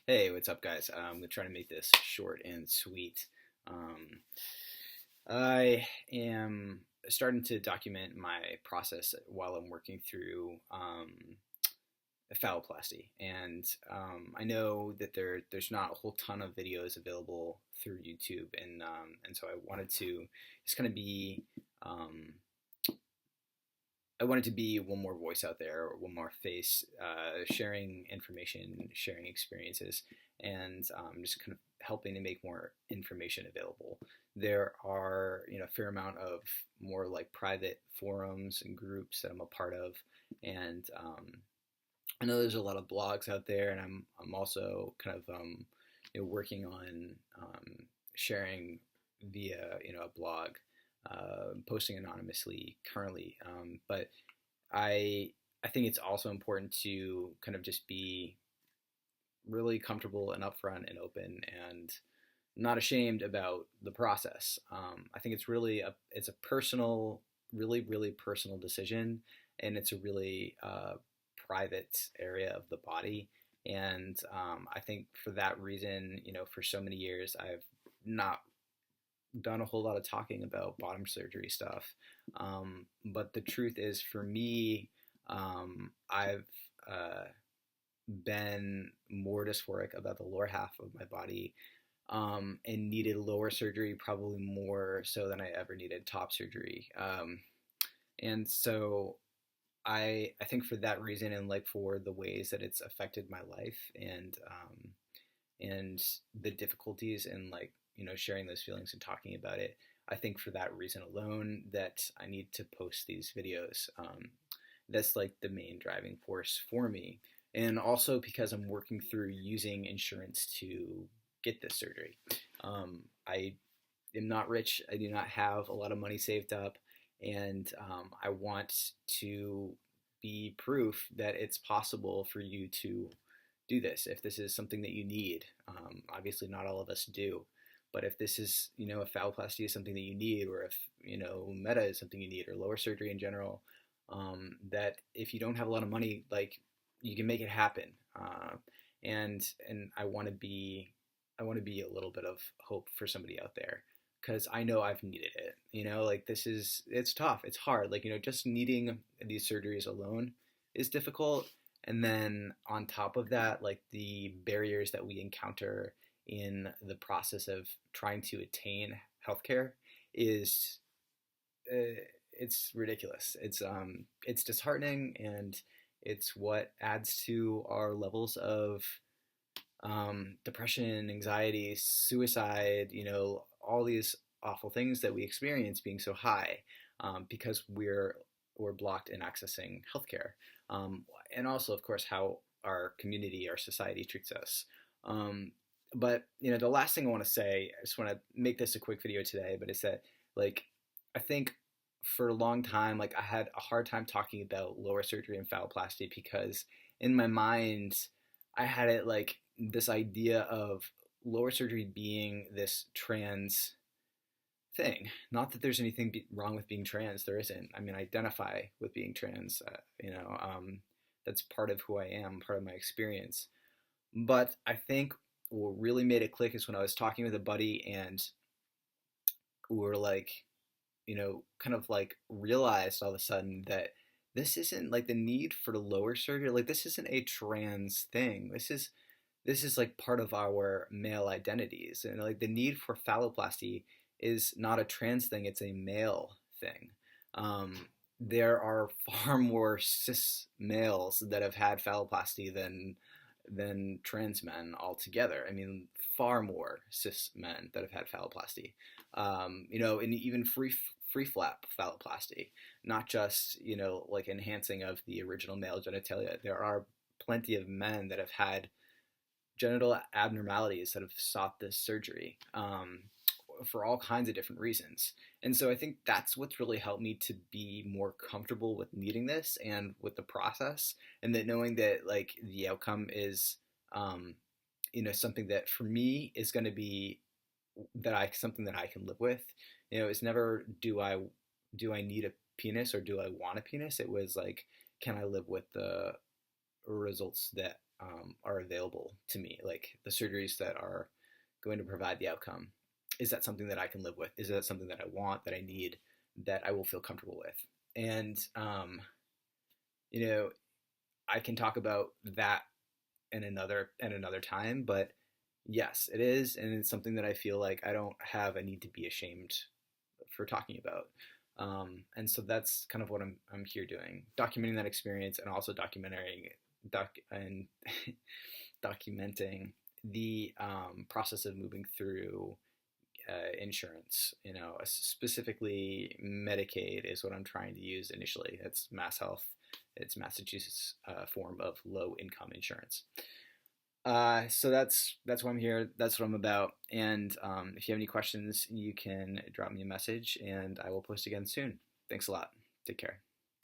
Hey, what's up, guys? I'm going to try to make this short and sweet. Um, I am starting to document my process while I'm working through phalloplasty, and I know that there's not a whole ton of videos available through YouTube, and so I wanted to just kind of be um, I wanted to be one more voice out there, or one more face, sharing information, sharing experiences, and just kind of helping to make more information available. There are, a fair amount of more like private forums and groups that I'm a part of, and I know there's a lot of blogs out there, and I'm also kind of working on sharing via a blog, posting anonymously currently. But I I think it's also important to kind of just be really comfortable and upfront and open and not ashamed about the process. I think it's a personal, really personal decision, and it's a really private area of the body. And I think for that reason, for so many years, I've not done a whole lot of talking about bottom surgery stuff. But the truth is, for me, I've been more dysphoric about the lower half of my body, and needed lower surgery probably more so than I ever needed top surgery. And so I think for that reason, and like for the ways that it's affected my life, and the difficulties in like sharing those feelings and talking about it, I think for that reason alone that I need to post these videos. That's like the main driving force for me, and also because I'm working through using insurance to get this surgery. I am not rich. I do not have a lot of money saved up, and I want to be proof that it's possible for you to do this if this is something that you need. Obviously, not all of us do, but if this is, if phalloplasty is something that you need, or if, meta is something you need, or lower surgery in general, that if you don't have a lot of money, like, you can make it happen. And I want to be a little bit of hope for somebody out there, because I know I've needed it. Like, it's tough, it's hard. Like, just needing these surgeries alone is difficult, and then on top of that, like, the barriers that we encounter in the process of trying to attain healthcare is it's ridiculous. It's disheartening, and it's what adds to our levels of depression, anxiety, suicide, all these awful things that we experience being so high, because we're blocked in accessing healthcare, and also, of course, how our community, our society treats us. But the last thing I want to say, I just want to make this a quick video today, but it's that, like, I think for a long time, like, I had a hard time talking about lower surgery and phalloplasty, because in my mind, I had it like this idea of lower surgery being this trans thing. Not that there's anything wrong with being trans. There isn't. I mean, I identify with being trans. That's part of who I am, part of my experience. But I think what really made it click is when I was talking with a buddy, and we were like, kind of like realized all of a sudden that this isn't like the need for lower surgery. Like, this isn't a trans thing. This is like part of our male identities, and like the need for phalloplasty is not a trans thing. It's a male thing. There are far more cis males that have had phalloplasty than trans men altogether. I mean, far more cis men that have had phalloplasty. And even free flap phalloplasty, not just like enhancing of the original male genitalia. There are plenty of men that have had genital abnormalities that have sought this surgery, for all kinds of different reasons. And so I think that's what's really helped me to be more comfortable with needing this and with the process, and that knowing that like the outcome is, something that for me is going to be something that I can live with. It's never do I need a penis or do I want a penis. It was like, can I live with the results that are available to me, like the surgeries that are going to provide the outcome. Is that something that I can live with? Is that something that I want, that I need, that I will feel comfortable with? And you know, I can talk about that in another time, but yes, it is, and it's something that I feel like I don't have a need to be ashamed for talking about. And so that's kind of what I'm here doing, documenting that experience, and also and documenting the process of moving through insurance. Specifically Medicaid is what I'm trying to use initially. It's MassHealth. It's Massachusetts form of low income insurance. So that's why I'm here. That's what I'm about. And if you have any questions, you can drop me a message, and I will post again soon. Thanks a lot. Take care.